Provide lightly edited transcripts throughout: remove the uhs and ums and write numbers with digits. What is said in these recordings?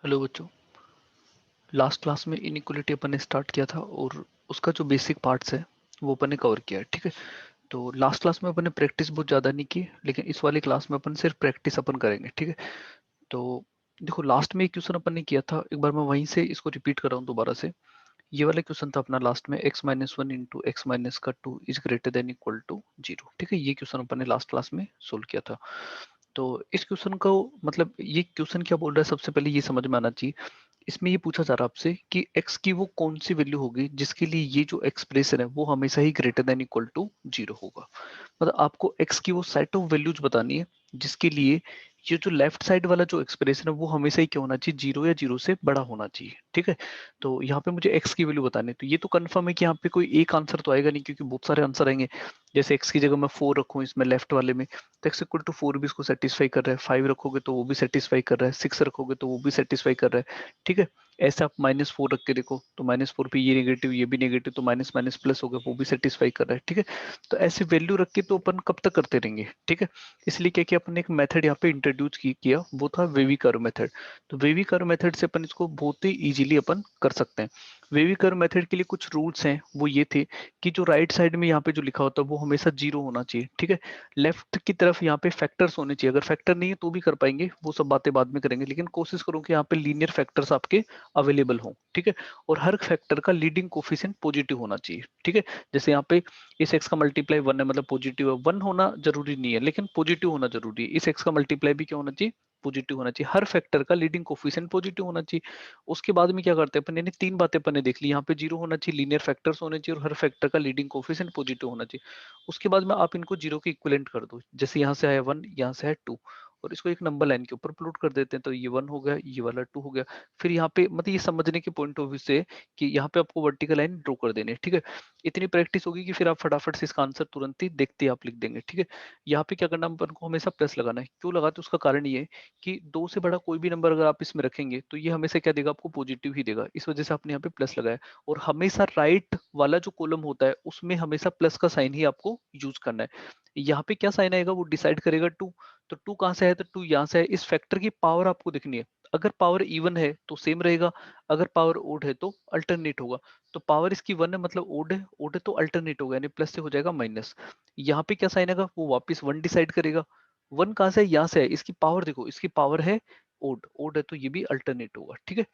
Hello बच्चों। Last class में inequality अपन ने स्टार्ट किया था और उसका जो बेसिक पार्ट्स है वो अपन ने कवर किया है। ठीक है, तो लास्ट क्लास में अपन ने प्रैक्टिस बहुत ज़्यादा नहीं की, लेकिन इस वाली क्लास में अपन सिर्फ प्रैक्टिस अपन करेंगे। ठीक है, तो देखो लास्ट में एक क्वेश्चन अपन ने किया था, एक बार मैं वहीं से इसको रिपीट कर रहा हूँ दोबारा से। ये वाला क्वेश्चन था अपना लास्ट में, x minus one into x minus का two is greater than equal to zero. ठीक है, ये क्वेश्चन अपन ने लास्ट क्लास में सोल्व किया था। तो इस क्वेश्चन को मतलब ये क्वेश्चन क्या बोल रहा है, सबसे पहले ये समझ में आना चाहिए। इसमें ये पूछा जा रहा है आपसे कि x की वो कौन सी वैल्यू होगी जिसके लिए ये जो एक्सप्रेशन है वो हमेशा ही greater than equal to zero होगा। मतलब आपको x की वो सेट ऑफ वैल्यूज बतानी है जिसके लिए ये जो लेफ्ट साइड वाला जो एक्सप्रेशन है वो हमेशा ही क्या होना चाहिए, जीरो या जीरो से बड़ा होना चाहिए। ठीक है, तो यहाँ पे मुझे x की वैल्यू बतानी है, तो ये तो कंफर्म है कि यहाँ पे कोई एक आंसर तो आएगा नहीं, क्योंकि बहुत सारे आंसर आएंगे। जैसे x की जगह मैं 4 रखूँ इसमें लेफ्ट वाले में, तो एक्स इक्वल टू 4 भी इसको सेटिस्फाई कर रहा है, 5 रखोगे तो वो भी सेटिस्फाई कर रहा है, 6 रखोगे तो वो भी सेटिस्फाई कर रहा है। ठीक है, ऐसे आप -4 रख के देखो तो -4 पे ये नेगेटिव ये भी नेगेटिव, तो माइनस माइनस प्लस हो गया, वो भी सेटिस्फाई कर रहा है। ठीक है, तो ऐसे वैल्यू रख के तो अपन कब तक करते रहेंगे। ठीक है, इसलिए क्या किया अपन ने, एक मेथड यहाँ पे इंट्रोड्यूस किया, वो था वेवी कर्व मेथड। तो वेवी कर्व मेथड से अपन इसको बहुत ही इजीली अपन कर सकते हैं। वेवी कर्व मेथड के लिए कुछ रूल्स हैं, वो ये थे कि जो राइट साइड में यहाँ पे जो लिखा होता है वो हमेशा जीरो होना चाहिए। ठीक है, लेफ्ट की तरफ यहाँ पे फैक्टर्स होने चाहिए, अगर फैक्टर नहीं है तो भी कर पाएंगे, वो सब बातें बाद में करेंगे, लेकिन कोशिश करो कि यहाँ पे लीनियर फैक्टर्स आपके अवेलेबल हो। ठीक है, और हर फैक्टर का लीडिंग कोफिशिएंट पॉजिटिव होना चाहिए। ठीक है, जैसे यहाँ पे इस एक्स का मल्टीप्लाई वन है, मतलब पॉजिटिव है, वन होना जरूरी नहीं है लेकिन पॉजिटिव होना जरूरी है। इस एक्स का मल्टीप्लाई भी क्या होना चाहिए, पॉजिटिव होना चाहिए, हर फैक्टर का लीडिंग कोफिशिएंट पॉजिटिव होना चाहिए। उसके बाद में क्या करते हैं अपन, यानी तीन बातें अपन ने देख ली, यहाँ पे जीरो होना चाहिए, लीनियर फैक्टर्स होने चाहिए और हर फैक्टर का लीडिंग कोफिशिएंट पॉजिटिव होना चाहिए। उसके बाद में आप इनको जीरो के इक्विवेलेंट कर दो, जैसे यहाँ से आया वन, यहाँ से है टू, और इसको एक नंबर लाइन के ऊपर प्लॉट कर देते हैं, तो ये वन हो गया, ये वाला टू हो गया। फिर यहाँ पे मतलब ये समझने के पॉइंट ऑफ व्यू से कि यहाँ पे आपको वर्टिकल लाइन ड्रॉ कर देनी है। ठीक है, इतनी प्रैक्टिस होगी कि फिर आप फटाफट से इसका आंसर तुरंत ही देखते ही आप लिख देंगे। ठीक है, यहाँ पे क्या करना, अपन को हमेशा प्लस लगाना है। क्यों लगाते हैं, उसका कारण ये है कि दो से बड़ा कोई भी नंबर अगर आप इसमें रखेंगे तो ये हमेशा क्या देगा, आपको पॉजिटिव ही देगा, इस वजह से आपने यहाँ पे प्लस लगाया। और हमेशा राइट वाला जो कॉलम होता है उसमें हमेशा प्लस का साइन ही आपको यूज करना है। यहाँ पे क्या साइन आएगा वो डिसाइड करेगा टू, तो टू कहाँ से है, तो टू यहाँ से है। इस फैक्टर की पावर आपको दिखनी है, अगर पावर इवन है तो सेम रहेगा, अगर पावर ओड है तो अल्टरनेट होगा। तो पावर इसकी वन है मतलब ओड है तो अल्टरनेट होगा, यानी प्लस से हो जाएगा माइनस। यहाँ पे क्या साइन आएगा, वो वापस वन डिसाइड करेगा। वन कहाँ से है, यहाँ से है, इसकी पावर देखो, इसकी पावर है ओड, ओड है तो ये भी अल्टरनेट होगा। ठीक है,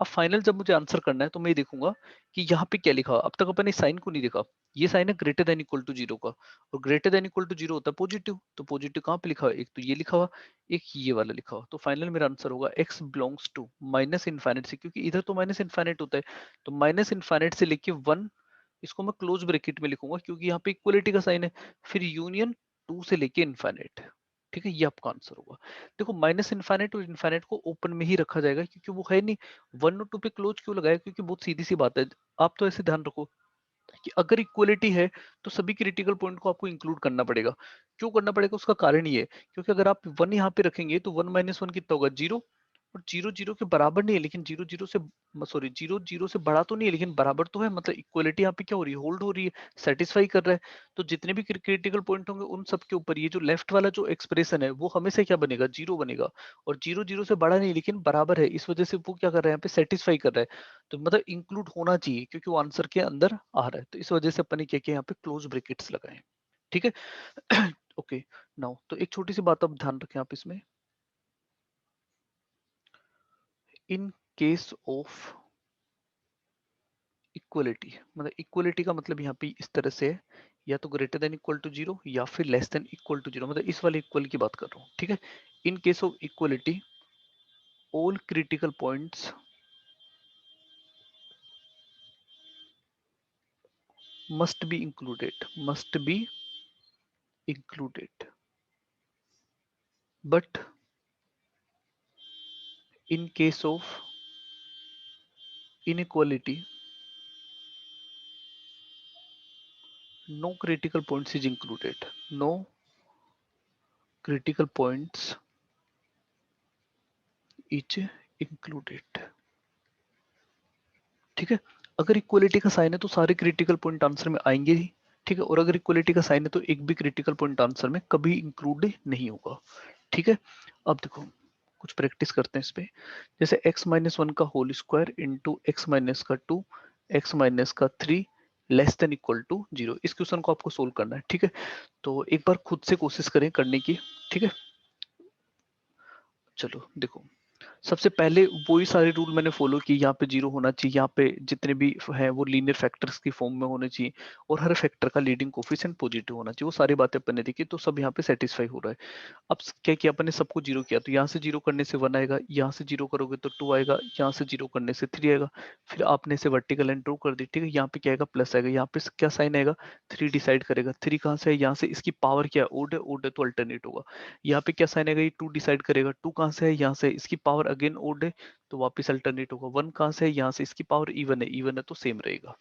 अब फाइनल जब मुझे आंसर करना है तो मैं ये देखूंगा कि यहाँ पे क्या लिखा हुआ। अब तक अपन ने साइन को नहीं देखा, ये साइन है greater than equal to zero का, और greater than equal to zero होता है पॉजिटिव, तो पॉजिटिव कहाँ पे लिखा हुआ है, एक तो ये लिखा हुआ, एक ये वाला लिखा हुआ। तो फाइनल मेरा आंसर होगा x belongs to minus infinite से, क्योंकि इधर तो माइनस इनफाइनाइट होता है, तो माइनस इनफाइनाइट से लेके वन, इसको मैं क्लोज ब्रैकेट में लिखूंगा क्योंकि यहाँ पे इक्वलिटी का साइन है, फिर यूनियन टू से लेके इनफाइनाइट। ठीक है, ये आपका आंसर होगा। देखो माइनस इनफाइनाइट और इनफाइनाइट को ओपन में ही रखा जाएगा क्योंकि वो है नहीं, वन और टू पे क्लोज क्यों लगाया, क्योंकि बहुत सीधी सी बात है। आप तो ऐसे ध्यान रखो कि अगर इक्वलिटी है तो सभी क्रिटिकल पॉइंट को आपको इंक्लूड करना पड़ेगा। क्यों करना पड़ेगा, उसका कारण ये है क्योंकि अगर आप वन यहाँ पे रखेंगे तो वन माइनस वन कितना होगा, जीरो, और जीरो जीरो के बराबर नहीं है, लेकिन जीरो जीरो से सॉरी जीरो जीरो से बड़ा तो नहीं है लेकिन बराबर तो है, मतलब इक्वलिटी यहाँ पे क्या हो रही है, होल्ड हो रही है, सेटिस्फाई कर रहा है। तो जितने भी क्रिटिकल पॉइंट होंगे उन सब के ऊपर ये जो लेफ्ट वाला जो एक्सप्रेशन है वो हमेशा क्या बनेगा, जीरो बनेगा। और जीरो जीरो से बड़ा नहीं लेकिन बराबर है, इस वजह से वो क्या कर रहा है, यहाँ पे सेटिस्फाई कर रहा है। तो मतलब इंक्लूड होना चाहिए क्योंकि वो आंसर के अंदर आ रहा है, तो इस वजह से अपन ने क्या किया, यहाँ पे क्लोज ब्रैकेट्स लगाए। ठीक है, ओके। नाउ तो एक छोटी सी बात आप ध्यान रखें आप इसमें, इन केस ऑफ इक्वलिटी, मतलब इक्वलिटी का मतलब यहाँ पे इस तरह से है, या तो greater than equal to zero या फिर less than equal to zero, मतलब इस वाले इक्वल की बात कर रहा हूँ। ठीक है, इन case of equality all critical points must be included, but in case of inequality no critical points is included, no critical points is included। ठीक है, अगर इक्वलिटी का साइन है तो सारे क्रिटिकल पॉइंट आंसर में आएंगे ही। ठीक है, और अगर इक्वलिटी का साइन है तो एक भी क्रिटिकल पॉइंट आंसर में कभी इंक्लूड नहीं होगा। ठीक है, अब देखो कुछ प्रैक्टिस करते हैं इस पे। जैसे x माइनस वन का whole square into x minus का टू, एक्स माइनस का three less than equal to zero. इस क्वेश्चन को आपको सोल्व करना है, ठीक है। तो एक बार खुद से कोशिश करें करने की, ठीक है। चलो देखो, सबसे पहले वही सारे रूल मैंने फॉलो किए। यहाँ पे जीरो होना चाहिए, यहाँ पे जितने भी है वो लीनियर फैक्टर्स की फॉर्म में होने चाहिए, और हर फैक्टर का लीडिंग कोफिशिएंट पॉजिटिव होना चाहिए। वो सारी बातें अपन ने देखी, तो सब यहाँ पे सेटिस्फाई हो रहा है। अब क्या किया अपन ने, सबको जीरो किया, तो यहाँ से जीरो करने से वन आएगा, यहाँ से जीरो करोगे तो टू आएगा, यहाँ से जीरो करने से थ्री आएगा। फिर आपने इसे वर्टिकल लाइन ड्रॉ कर दी, ठीक है। यहाँ पे क्या आएगा, प्लस आएगा। यहाँ पे क्या साइन आएगा, थ्री डिसाइड करेगा। थ्री कहाँ से है, यहाँ से। इसकी पावर क्या है, ओड है, ओड है तो अल्टरनेट होगा। यहाँ पे क्या साइन आएगा, ये टू डिसाइड करेगा। टू कहाँ से है, यहाँ से। इसकी पावर अगेन ओड है तो वापस अल्टरनेट होगा। वन कहाँ से है, यहाँ से। इसकी पावर इवन है, इवन है तो सेम रहेगा,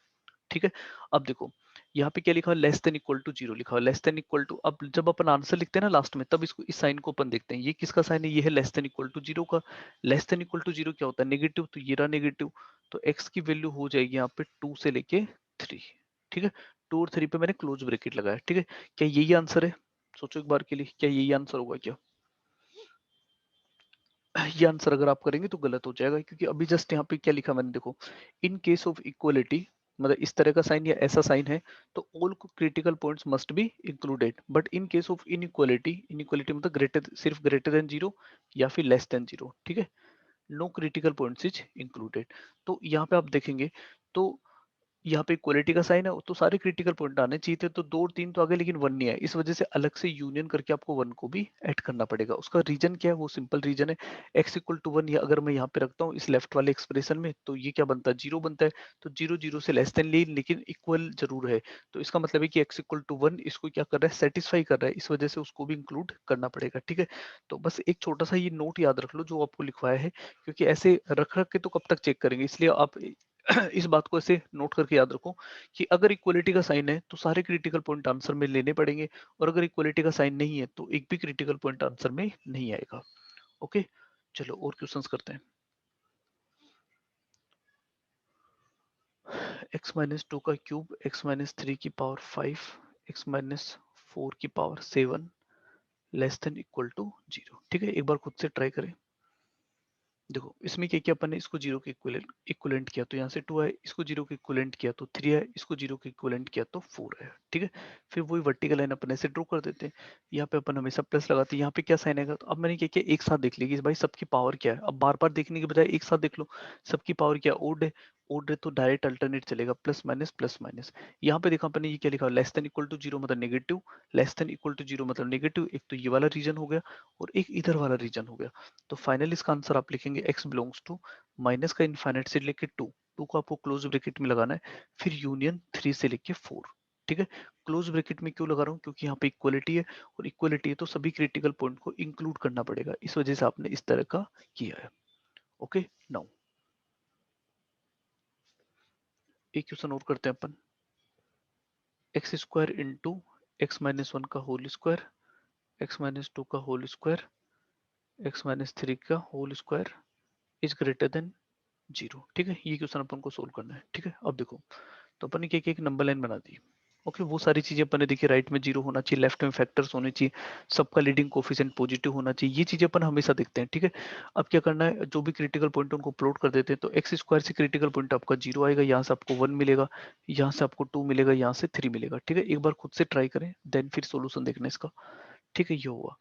ठीक है। अब देखो यहाँ पे क्या लिखा है, less than equal to zero लिखा है, लेस देन इक्वल टू। अब जब अपन आंसर लिखते हैं ना लास्ट में, तब इसको इस साइन को अपन देखते हैं, ये किसका साइन है, ये है less than equal to zero का। Less than equal to zero क्या होता है, नेगेटिव, तो ये रहा नेगेटिव। तो एक्स की वैल्यू हो जाएगी यहाँ पे टू से लेके थ्री, ठीक है। टू और थ्री पे मैंने क्लोज ब्रैकेट लगाया, ठीक है। क्या यही आंसर है, सोचो एक बार के लिए, क्या यही आंसर होगा क्या। ये आंसर अगर आप करेंगे तो गलत हो जाएगा, क्योंकि अभी जस्ट यहाँ पे क्या लिखा मैंने, देखो, इन केस ऑफ इक्वलिटी, मतलब इस तरह का साइन या ऐसा साइन है तो all critical points must be included, but in case of inequality, inequality मतलब ग्रेटर, सिर्फ ग्रेटर देन जीरो या फिर लेस देन जीरो, ठीक है, no critical points is included. तो यहाँ पे आप देखेंगे तो यहाँ पे इक्वलिटी का साइन है, तो सारे क्रिटिकल पॉइंट आने चाहिए थे, तो दो और तीन तो आ गए लेकिन वन नहीं है। इस वजह से अलग से यूनियन करके आपको वन को भी ऐड करना पड़ेगा। उसका रीजन क्या है, वो सिंपल रीजन है, एक्स इक्वल टू वन। अगर मैं यहाँ पे रखता हूँ इस लेफ्ट वाले एक्सप्रेशन में, तो ये क्या बनता है, जीरो बनता है। तो जीरो जीरो से लेस देन लेकिन इक्वल जरूर है, तो इसका मतलब है कि एक्स इक्वल टू वन इसको क्या कर रहा है, सेटिस्फाई कर रहा है। इस वजह से उसको भी इंक्लूड करना पड़ेगा, ठीक है। तो बस एक छोटा सा ये नोट याद रख लो जो आपको लिखवाया है, क्योंकि ऐसे रख रख के तो कब तक चेक करेंगे, इसलिए आप इस बात को ऐसे नोट करके याद रखो कि अगर इक्वलिटी का साइन है तो सारे क्रिटिकल पॉइंट आंसर में लेने पड़ेंगे, और अगर इक्वलिटी का साइन नहीं है तो एक भी क्रिटिकल पॉइंट आंसर में नहीं आएगा। ओके, चलो और क्वेश्चंस करते हैं। एक्स माइनस टू का क्यूब, एक्स माइनस थ्री की power five, x minus four की power seven less than equal to zero, ठीक है। एक बार खुद से ट्राई करें। देखो इसमें क्या किया अपन ने, इसको जीरो के इक्विवेलेंट किया तो यहाँ से टू है, इसको जीरो के इक्विवेलेंट किया तो थ्री है, इसको जीरो के इक्विवेलेंट किया तो फोर है, ठीक है। फिर वही वर्टिकल लाइन अपन ऐसे ड्रॉ कर देते हैं। यहाँ पे अपन हमेशा प्लस लगाते हैं, यहाँ पे क्या साइन आएगा, तो अब मैंने क्या किया, एक साथ देख लिया कि भाई सबकी पावर क्या है। अब बार बार देखने के बजाय एक साथ देख लो, सबकी पावर क्या, ओड है, ओड है तो डायरेक्ट अल्टरनेट चलेगा, प्लस माइनस प्लस माइनस। यहाँ पे देखा अपन ने ये क्या लिखा, less than equal to zero मतलब negative, less than equal to zero मतलब नेगेटिव। एक तो ये वाला रीजन हो गया और एक इधर वाला रीजन हो गया। तो फाइनल इसका आंसर आप लिखेंगे x बिलोंग्स टू माइनस का इनफाइनाइट से लेके टू, टू को आपको क्लोज ब्रैकेट में लगाना है, फिर यूनियन थ्री से लेके फोर, ठीक है। क्लोज ब्रैकेट में क्यों लगा रहा हूँ, क्योंकि यहाँ पे इक्वलिटी है, और इक्वलिटी है तो सभी क्रिटिकल पॉइंट को इंक्लूड करना पड़ेगा, इस वजह से आपने इस तरह का किया है। ओके, नाउ एक क्वेश्चन और करते हैं अपन। X square into x minus one का whole square, x minus two का whole square, x minus three का whole square is greater than zero, ठीक है। ये क्वेश्चन अपन को सोल्व करना है, ठीक है। अब देखो, तो अपन ने क्या किया, एक नंबर लाइन बना दी। ओके, वो सारी चीजें अपन ने देखी, राइट में जीरो होना चाहिए, लेफ्ट में फैक्टर्स होने चाहिए, सबका लीडिंग कोफिशिएंट पॉजिटिव होना चाहिए, ये चीजें अपन हमेशा देखते हैं, ठीक है। अब क्या करना है, जो भी क्रिटिकल पॉइंट उनको प्लॉट कर देते हैं, तो एक्स स्क्वायर से क्रिटिकल पॉइंट आपका जीरो आएगा, यहाँ से आपको वन मिलेगा, यहाँ से आपको टू मिलेगा, यहाँ से थ्री मिलेगा, ठीक है। एक बार खुद से ट्राई करें, देन फिर सोल्यूशन देखना इसका, ठीक है। ये हुआ,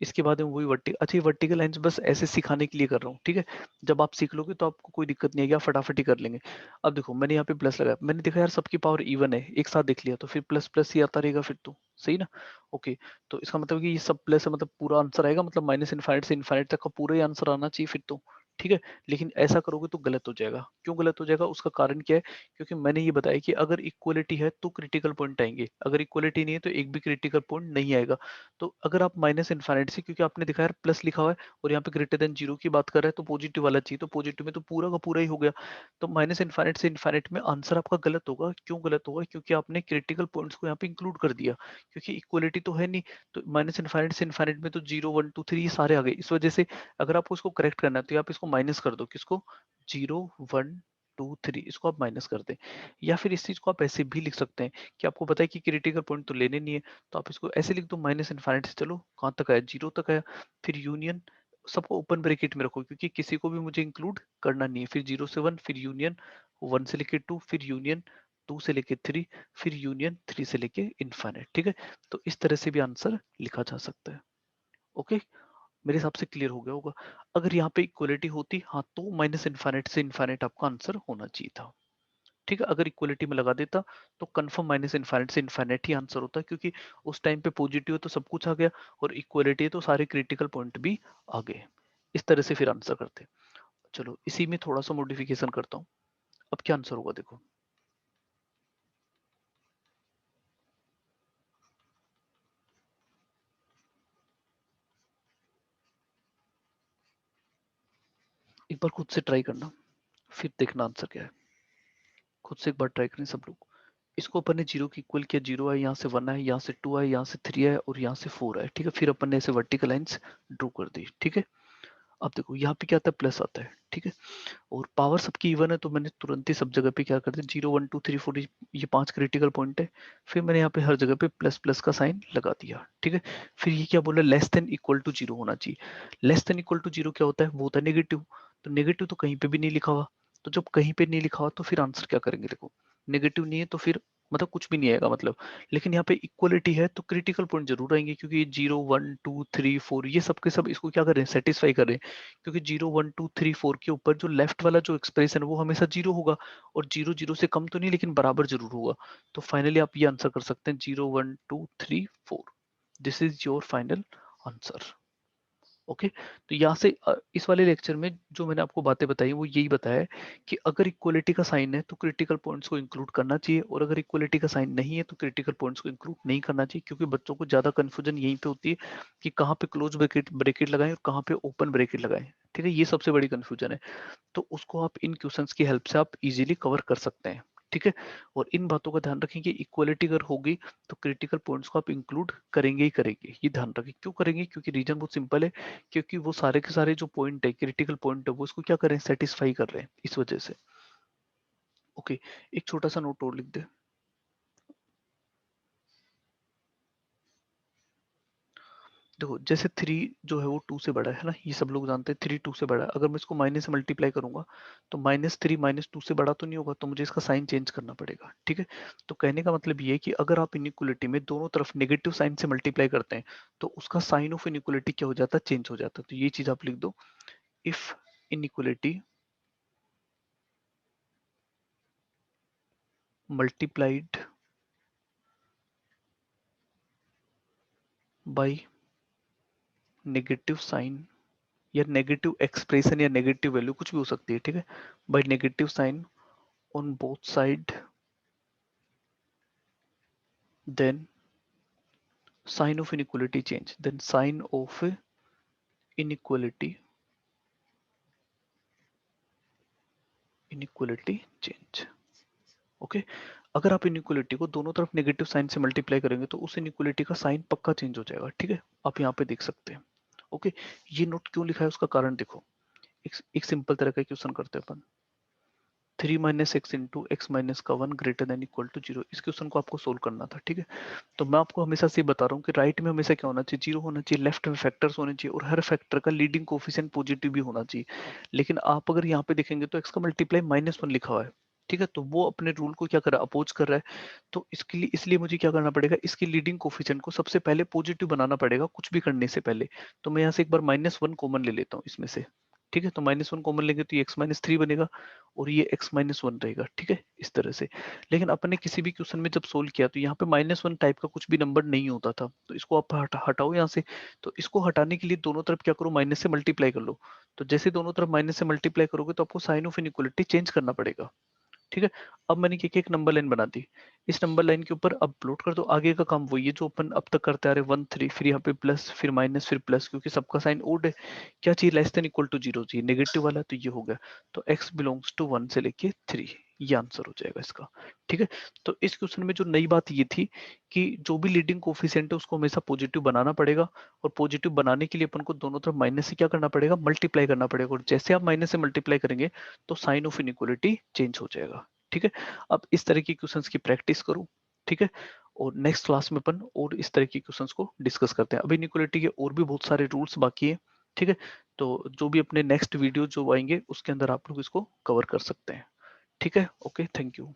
इसके बाद में वही अच्छा, ये वर्टिकल लाइंस बस ऐसे सिखाने के लिए कर रहा हूँ, ठीक है। जब आप सीख लोगे तो आपको कोई दिक्कत नहीं आएगी, आप फटाफट ही कर लेंगे। अब देखो मैंने यहाँ पे प्लस लगाया, मैंने देखा यार सबकी पावर इवन है, एक साथ देख लिया, तो फिर प्लस प्लस ही आता रहेगा फिर तो, सही ना। ओके, तो इसका मतलब कि ये सब प्लस है, मतलब पूरा आंसर आएगा, मतलब माइनस इनफाइनाइट से इनफाइनाइट तक का पूरा ही आंसर आना चाहिए फिर तो, ठीक है। लेकिन ऐसा करोगे तो गलत हो जाएगा। क्यों गलत हो जाएगा, उसका कारण क्या है, क्योंकि मैंने ये बताया कि अगर इक्वलिटी है तो क्रिटिकल पॉइंट आएंगे, अगर इक्वलिटी नहीं है तो एक भी क्रिटिकल पॉइंट नहीं आएगा। तो अगर आप माइनस इनफाइनाइट से, क्योंकि आपने दिखाया प्लस लिखा हुआ है और यहाँ पे ग्रेटर देन जीरो की बात कर रहा है, तो पॉजिटिव वाला चाहिए, तो पॉजिटिव में तो पूरा का पूरा ही हो गया। तो माइनस इनफाइनाइट से इनफाइनाइट में आंसर आपका गलत होगा। क्यों गलत होगा, क्योंकि आपने क्रिटिकल पॉइंट्स को यहाँ पे इंक्लूड कर दिया, क्योंकि इक्वलिटी तो है नहीं। तो माइनस इनफाइनाइट से इनफाइनाइट में तो जीरो वन टू थ्री ये सारे आ गए, इस वजह से अगर आपको इसको करेक्ट करना है तो आप इसको माइनस कर दो, किसको, जीरो वन टू थ्री, इसको आप माइनस कर दें। या फिर इस चीज को आप ऐसे भी लिख सकते हैं कि आपको पता है कि क्रिटिकल पॉइंट तो लेने नहीं है, तो आप इसको ऐसे लिख दो, माइनस इनफाइनाइट से चलो कहाँ तक आया, जीरो तक आया, फिर यूनियन सबको ओपन ब्रैकेट में रखो क्योंकि किसी को भी मुझे इंक्लूड करना नहीं है। फिर 0 से 1, फिर यूनियन 1 से लेके 2, फिर यूनियन 2 से लेके 3, फिर यूनियन 3 से लेके इनफाइनाइट। ठीक है, तो इस तरह से भी आंसर लिखा जा सकता है। ओके, मेरे हिसाब से क्लियर हो गया होगा। अगर यहाँ पे इक्वलिटी होती हाँ तो माइनस इनफाइनाइट से इनफाइनाइट आपका आंसर होना चाहिए था। ठीक है, अगर इक्वलिटी में लगा देता तो कंफर्म माइनस इनफाइनाइट से इनफाइनाइट ही आंसर होता, क्योंकि उस टाइम पे पॉजिटिव है तो सब कुछ आ गया, और इक्वलिटी है तो सारे क्रिटिकल पॉइंट भी आ गए। इस तरह से फिर आंसर करते। चलो इसी में थोड़ा सा मॉडिफिकेशन करता हूँ। अब क्या आंसर होगा देखो, एक बार खुद से ट्राई करना, फिर देखना आंसर क्या है। खुद से एक बार ट्राई करें सब लोग। इसको अपन ने जीरो की इक्वल किया, जीरो है, यहाँ से 1 है, यहाँ से 2 है, यहाँ से 3 है, और यहाँ से 4 है। ठीक है, फिर अपन ने ऐसे वर्टिकल लाइंस ड्रॉ कर दी। ठीक है, अब देखो यहाँ पे क्या आता है, प्लस आता है। ठीक है, और पावर सबकी इवन है तो मैंने तुरंत ही सब जगह पे क्या कर दिया, 0 1 2 3 4, ये 5 क्रिटिकल पॉइंट है। फिर मैंने यहाँ पे हर जगह पे प्लस प्लस का साइन लगा दिया। ठीक है, फिर ये क्या बोला, less than equal to zero होना चाहिए। Less than equal to zero क्या होता है, वो होता है नेगेटिव। तो नेगेटिव तो कहीं पे भी नहीं लिखा हुआ, तो जब कहीं पे नहीं लिखा हुआ तो फिर आंसर क्या करेंगे, देखो नेगेटिव नहीं है तो फिर मतलब कुछ भी नहीं आएगा मतलब। लेकिन यहाँ पे इक्वलिटी है तो क्रिटिकल पॉइंट जरूर आएंगे, क्योंकि 0 1 2 3 4 ये सब के सब इसको क्या कर रहे हैं, सेटिस्फाई कर रहे हैं। क्योंकि 0 1 2 3 4 के ऊपर जो लेफ्ट वाला जो एक्सप्रेशन है वो हमेशा जीरो होगा, और जीरो जीरो से कम तो नहीं लेकिन बराबर जरूर होगा। तो फाइनली आप ये आंसर कर सकते हैं 0 1 2 3 4। This is your final answer. Okay, तो यहाँ से इस वाले लेक्चर में जो मैंने आपको बातें बताई वो यही बताया है कि अगर इक्वलिटी का साइन है तो क्रिटिकल पॉइंट्स को इंक्लूड करना चाहिए, और अगर इक्वलिटी का साइन नहीं है तो क्रिटिकल पॉइंट्स को इंक्लूड नहीं करना चाहिए, क्योंकि बच्चों को ज्यादा कंफ्यूजन यहीं पे होती है कि कहाँ पे क्लोज ब्रैकेट ब्रैकेट लगाएं और कहाँ पे ओपन ब्रैकेट लगाएं। ठीक है, ये सबसे बड़ी कंफ्यूजन है। तो उसको आप इन क्वेश्चंस की हेल्प से आप इजीली कवर कर सकते हैं। ठीक है, और इन बातों का ध्यान रखें कि इक्वलिटी अगर होगी तो क्रिटिकल पॉइंट्स को आप इंक्लूड करेंगे ही करेंगे। ये ध्यान रखें, क्यों करेंगे, क्योंकि रीजन बहुत सिंपल है, क्योंकि वो सारे के सारे जो पॉइंट है क्रिटिकल पॉइंट है वो इसको क्या करें, सेटिस्फाई कर रहे हैं, इस वजह से। ओके, एक छोटा सा नोट और लिख दे। देखो जैसे 3 जो है वो 2 से बड़ा है ना, ये सब लोग जानते हैं 3 2 से बड़ा है। अगर मैं इसको माइनस से मल्टीप्लाई करूंगा तो -3 -2 से बड़ा तो नहीं होगा, तो मुझे इसका साइन चेंज करना पड़ेगा। ठीक है, तो कहने का मतलब ये है कि अगर आप इनइक्वलिटी में दोनों तरफ नेगेटिव साइन से मल्टीप्लाई करते हैं तो उसका साइन ऑफ इनइक्वलिटी क्या हो जाता है, चेंज हो जाता है। तो ये चीज आप लिख दो, if inequality multiplied by negative sign या नेगेटिव एक्सप्रेशन या नेगेटिव वैल्यू कुछ भी हो सकती है। ठीक है, by negative sign on both side, then sign of inequality change, then sign of inequality inequality change। Okay, अगर आप इनइक्वलिटी को दोनों तरफ नेगेटिव साइन से मल्टीप्लाई करेंगे तो उस इनइक्वलिटी का साइन पक्का चेंज हो जाएगा। ठीक है, आप यहाँ पे देख सकते हैं। ओके, ये नोट क्यों लिखा है उसका कारण देखो। एक सिंपल तरह का क्वेश्चन करते हैं अपन, 3 minus x into x minus का 1 greater than equal to zero. इस क्वेश्चन को आपको सोल्व करना था। ठीक है, तो मैं आपको हमेशा से बता रहा हूँ कि राइट में हमेशा क्या होना चाहिए, जीरो होना चाहिए, लेफ्ट में फैक्टर्स होने चाहिए, और हर फैक्टर का लीडिंग कोफिशिएंट पॉजिटिव भी होना चाहिए। लेकिन आप अगर यहाँ पे देखेंगे तो एक्स का मल्टीप्लाई -1 लिखा हुआ है। ठीक है, तो वो अपने रूल को क्या कर रहा है, अपोज कर रहा है। तो इसके लिए इसलिए मुझे क्या करना पड़ेगा, इसकी लीडिंग कोफिशिएंट को सबसे पहले पॉजिटिव बनाना पड़ेगा कुछ भी करने से पहले। तो मैं यहाँ से एक बार -1 कॉमन ले लेता हूँ इसमें से। ठीक है, तो -1 कॉमन लेंगे तो ये x-3 बनेगा, और ये x-1 रहेगा। ठीक है, इस तरह से। लेकिन अपने किसी भी क्वेश्चन में जब सोल्व किया तो यहाँ पे -1 टाइप का कुछ भी नंबर नहीं होता था, तो इसको आप हटाओ यहाँ से। तो इसको हटाने के लिए दोनों तरफ क्या करो, माइनस से मल्टीप्लाई कर लो। तो जैसे दोनों तरफ माइनस से मल्टीप्लाई करोगे तो आपको साइन ऑफ इनइक्वलिटी चेंज करना पड़ेगा। ठीक है, अब मैंने एक एक नंबर लाइन बना दी। इस नंबर लाइन के ऊपर अब प्लॉट कर दो, आगे का काम वही है जो अपन अब तक करते आ रहे, 1 3, फिर यहाँ पे प्लस, फिर माइनस, फिर प्लस, क्योंकि सबका साइन ओड है। क्या चाहिए, less than equal to zero चाहिए, नेगेटिव वाला, तो ये हो गया। तो x बिलोंग्स टू 1 से लेके 3, ये आंसर हो जाएगा इसका। ठीक है, तो इस क्वेश्चन में जो नई बात ये थी कि जो भी लीडिंग कोफिशिएंट है उसको हमेशा पॉजिटिव बनाना पड़ेगा, और पॉजिटिव बनाने के लिए अपन को दोनों तरफ माइनस से क्या करना पड़ेगा, मल्टीप्लाई करना पड़ेगा, और जैसे आप माइनस से मल्टीप्लाई करेंगे तो साइन ऑफ इनइक्वलिटी चेंज हो जाएगा। ठीक है, अब इस तरह की क्वेश्चंस की प्रैक्टिस करो। ठीक है, और नेक्स्ट क्लास में अपन और इस तरह की क्वेश्चंस को डिस्कस करते हैं। अब इनइक्वलिटी के और भी बहुत सारे रूल्स बाकी है, ठीक है, तो जो भी अपने नेक्स्ट वीडियो जो आएंगे उसके अंदर आप लोग इसको कवर कर सकते हैं। ठीक है, ओके, थैंक यू।